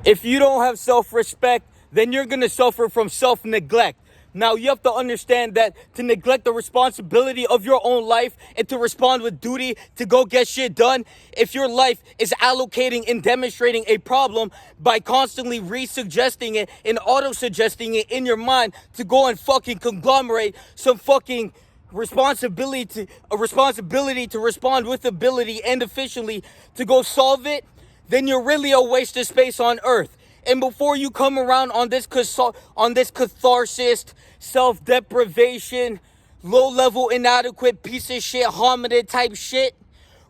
If you don't have self-respect, then you're going to suffer from self-neglect. Now, you have to understand that to neglect the responsibility of your own life and to respond with duty to go get shit done, if your life is allocating and demonstrating a problem by constantly re-suggesting it and auto-suggesting it in your mind to go and fucking conglomerate some fucking responsibility to respond with ability and efficiently to go solve it, then you're really a waste of space on earth. And before you come around on this catharsis, self-deprivation, low-level, inadequate piece of shit, hominid type shit,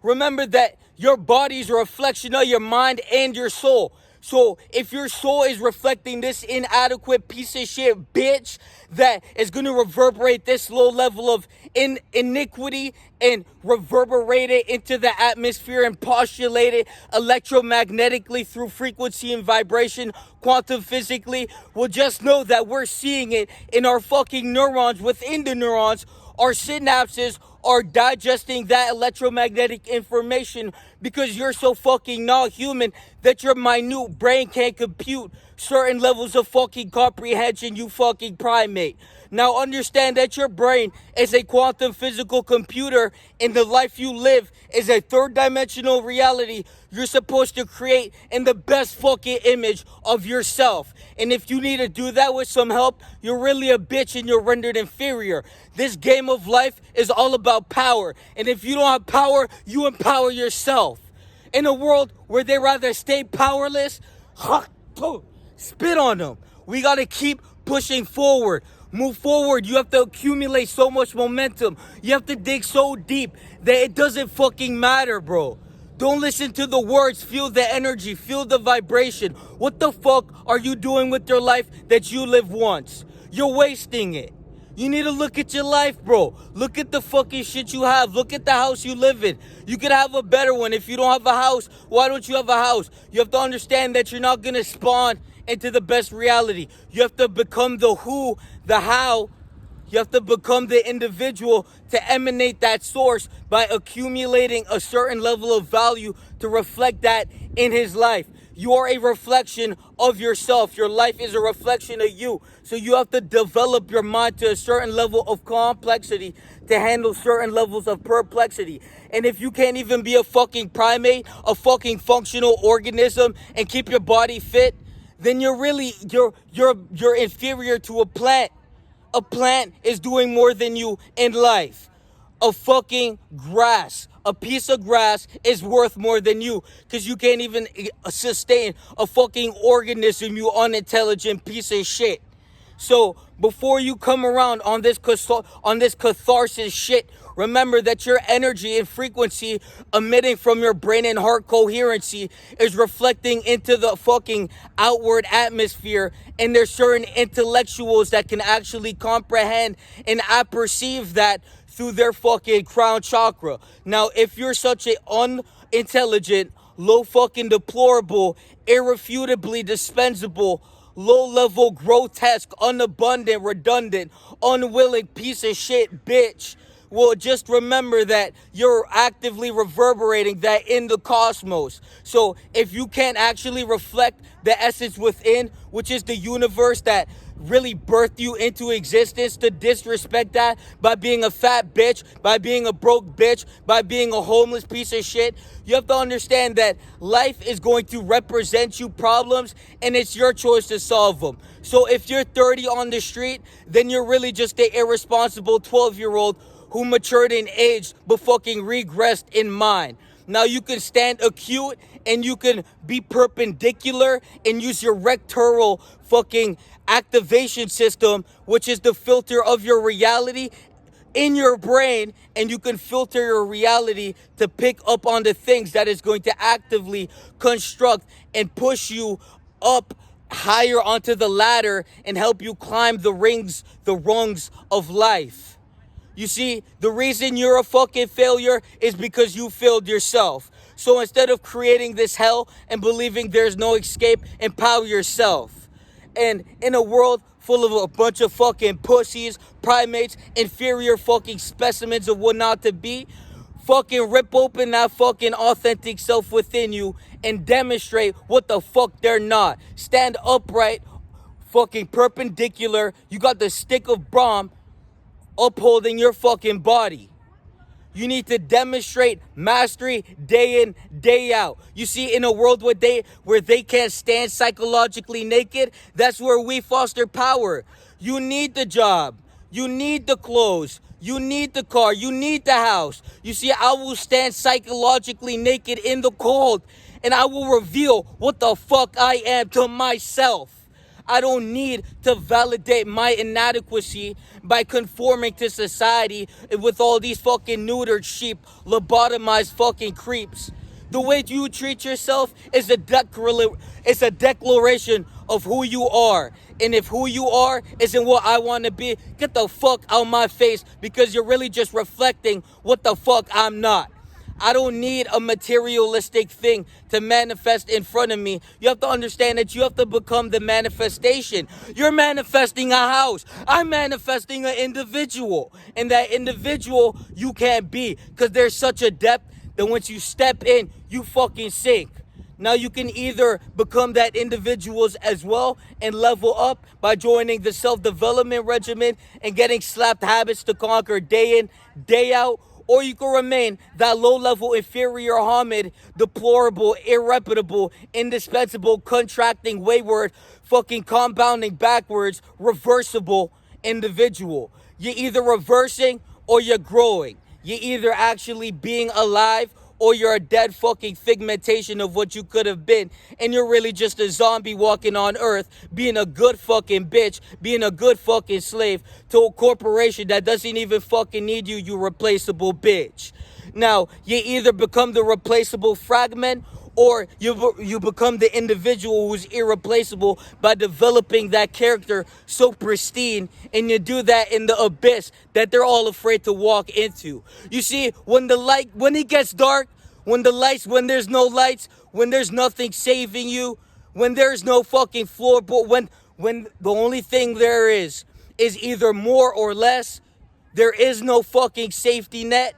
remember that your body is a reflection of your mind and your soul. So if your soul is reflecting this inadequate piece of shit bitch that is going to reverberate this low level of iniquity and reverberate it into the atmosphere and postulate it electromagnetically through frequency and vibration, quantum physically, well, just know that we're seeing it in our fucking neurons, within the neurons. Our synapses are digesting that electromagnetic information because you're so fucking not human that your minute brain can't compute certain levels of fucking comprehension, you fucking primate. Now understand that your brain is a quantum physical computer and the life you live is a third dimensional reality you're supposed to create in the best fucking image of yourself. And if you need to do that with some help, you're really a bitch and you're rendered inferior. This game of life is all about power. And if you don't have power, you empower yourself. In a world where they rather stay powerless, spit on them. We gotta keep pushing forward. Move forward. You have to accumulate so much momentum. You have to dig so deep that it doesn't fucking matter, bro. Don't listen to the words. Feel the energy. Feel the vibration. What the fuck are you doing with your life that you lived once? You're wasting it. You need to look at your life, bro. Look at the fucking shit you have. Look at the house you live in. You could have a better one. If you don't have a house, why don't you have a house? You have to understand that you're not going to spawn into the best reality. You have to become the who, the how. You have to become the individual to emanate that source by accumulating a certain level of value to reflect that in his life. You are a reflection of yourself. Your life is a reflection of you. So you have to develop your mind to a certain level of complexity to handle certain levels of perplexity. And if you can't even be a fucking primate, a fucking functional organism, and keep your body fit, then you're inferior to a plant. A plant is doing more than you in life. A fucking grass, a piece of grass is worth more than you because you can't even sustain a fucking organism, you unintelligent piece of shit. So before you come around on this catharsis shit, remember that your energy and frequency emitting from your brain and heart coherency is reflecting into the fucking outward atmosphere. And there's certain intellectuals that can actually comprehend and apperceive that through their fucking crown chakra. Now, if you're such an unintelligent, low fucking deplorable, irrefutably dispensable, low-level, grotesque, unabundant, redundant, unwilling piece of shit bitch, well, just remember that you're actively reverberating that in the cosmos. So if you can't actually reflect the essence within, which is the universe that really birthed you into existence, to disrespect that by being a fat bitch, by being a broke bitch, by being a homeless piece of shit, you have to understand that life is going to represent you problems and it's your choice to solve them. So if you're 30 on the street, then you're really just an irresponsible 12-year-old who matured in age but fucking regressed in mind. Now you can stand acute and you can be perpendicular and use your rectoral fucking activation system, which is the filter of your reality in your brain, and you can filter your reality to pick up on the things that is going to actively construct and push you up higher onto the ladder and help you climb the rungs of life. You see, the reason you're a fucking failure is because you failed yourself. So instead of creating this hell and believing there's no escape, empower yourself. And in a world full of a bunch of fucking pussies, primates, inferior fucking specimens of what not to be, Fucking rip open that fucking authentic self within you and demonstrate what the fuck they're not. Stand upright, fucking perpendicular. You got the stick of Brahm upholding your fucking body. You need to demonstrate mastery day in, day out. You see, in a world where they can't stand psychologically naked, that's where we foster power. You need the job. You need the clothes. You need the car. You need the house. You see, I will stand psychologically naked in the cold, and I will reveal what the fuck I am to myself. I don't need to validate my inadequacy by conforming to society with all these fucking neutered sheep, lobotomized fucking creeps. The way you treat yourself is a declaration of who you are. And if who you are isn't what I want to be, get the fuck out my face, because you're really just reflecting what the fuck I'm not. I don't need a materialistic thing to manifest in front of me. You have to understand that you have to become the manifestation. You're manifesting a house. I'm manifesting an individual. And that individual you can't be, because there's such a depth that once you step in, you fucking sink. Now you can either become that individuals as well and level up by joining the self-development regimen and getting slapped habits to conquer day in, day out, or you can remain that low-level, inferior, Hamid, deplorable, irreputable, indispensable, contracting, wayward, fucking compounding backwards, reversible individual. You're either reversing or you're growing. You're either actually being alive or you're a dead fucking figmentation of what you could have been, and you're really just a zombie walking on earth, being a good fucking bitch, being a good fucking slave to a corporation that doesn't even fucking need you, you replaceable bitch. Now, you either become the replaceable fragment, or you become the individual who's irreplaceable by developing that character so pristine, and you do that in the abyss that they're all afraid to walk into. You see, when it gets dark, when there's no lights, when there's nothing saving you, when there's no fucking floorboard, when the only thing there is either more or less, there is no fucking safety net.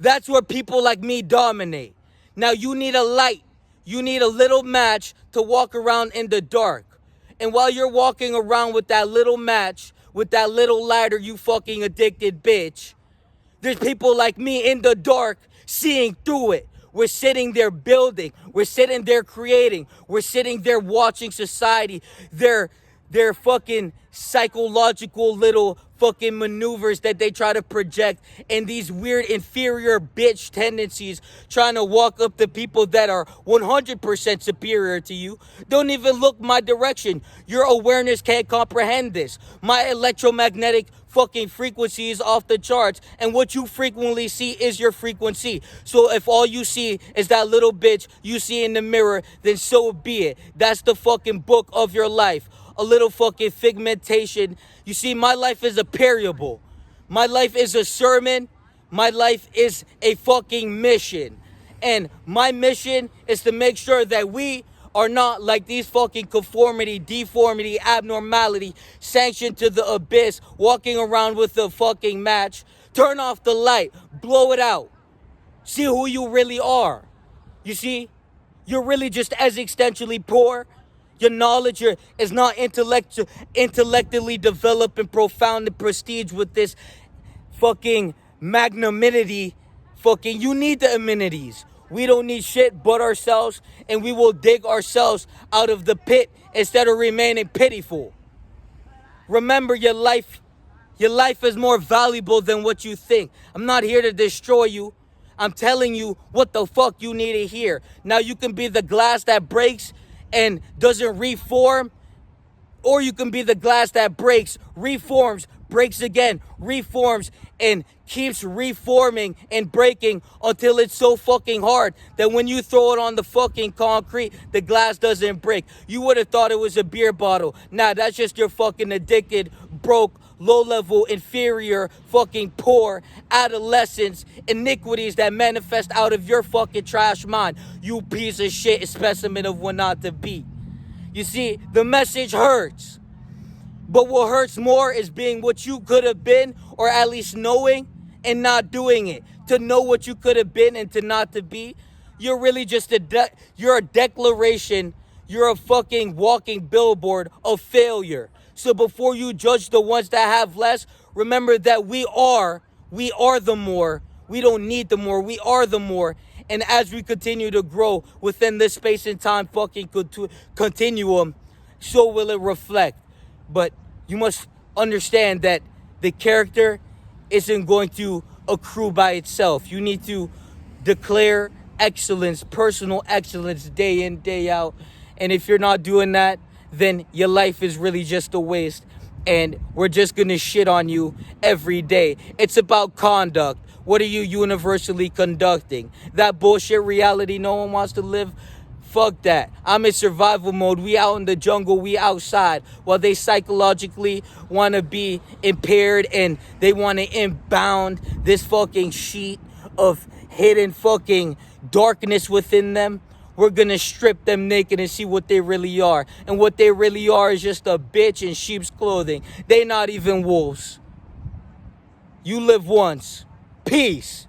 That's where people like me dominate. Now you need a light. You need a little match to walk around in the dark. And while you're walking around with that little match, with that little lighter, you fucking addicted bitch, there's people like me in the dark seeing through it. We're sitting there building. We're sitting there creating. We're sitting there watching society. Their fucking psychological little fucking maneuvers that they try to project, and these weird inferior bitch tendencies trying to walk up to people that are 100% superior to you. Don't even look my direction. Your awareness can't comprehend this. My electromagnetic fucking frequency is off the charts, and what you frequently see is your frequency. So if all you see is that little bitch you see in the mirror, then so be it. That's the fucking book of your life. A little fucking figmentation. You see, my life is a parable. My life is a sermon. My life is a fucking mission. And my mission is to make sure that we are not like these fucking conformity, deformity, abnormality, sanctioned to the abyss, walking around with a fucking match. Turn off the light. Blow it out. See who you really are. You see, you're really just existentially poor. Your knowledge is not intellectually developed and profound and prestige with this fucking magnanimity. Fucking, you need the amenities. We don't need shit but ourselves, and we will dig ourselves out of the pit instead of remaining pitiful. Remember, your life is more valuable than what you think. I'm not here to destroy you. I'm telling you what the fuck you need to hear. Now you can be the glass that breaks and doesn't reform, or you can be the glass that breaks, reforms, breaks again, reforms, and keeps reforming and breaking until it's so fucking hard that when you throw it on the fucking concrete, the glass doesn't break. You would have thought it was a beer bottle. Nah, that's just your fucking addicted, broke, low-level, inferior, fucking poor adolescents, iniquities that manifest out of your fucking trash mind. You piece of shit specimen of what not to be. You see, the message hurts. But what hurts more is being what you could have been, or at least knowing and not doing it. to know what you could have been and to not to be, you're really just you're a declaration. You're a fucking walking billboard of failure. So before you judge the ones that have less, remember that we are the more. We don't need the more. We are the more. And as we continue to grow within this space and time fucking continuum, so will it reflect. But you must understand that the character isn't going to accrue by itself. You need to declare excellence, personal excellence, day in, day out. And if you're not doing that, then your life is really just a waste. And we're just going to shit on you every day. It's about conduct. What are you universally conducting? That bullshit reality no one wants to live? Fuck that. I'm in survival mode. We out in the jungle. We outside. While they psychologically want to be impaired and they want to inbound this fucking sheet of hidden fucking darkness within them. We're going to strip them naked and see what they really are. And what they really are is just a bitch in sheep's clothing. They not even wolves. You live once. Peace.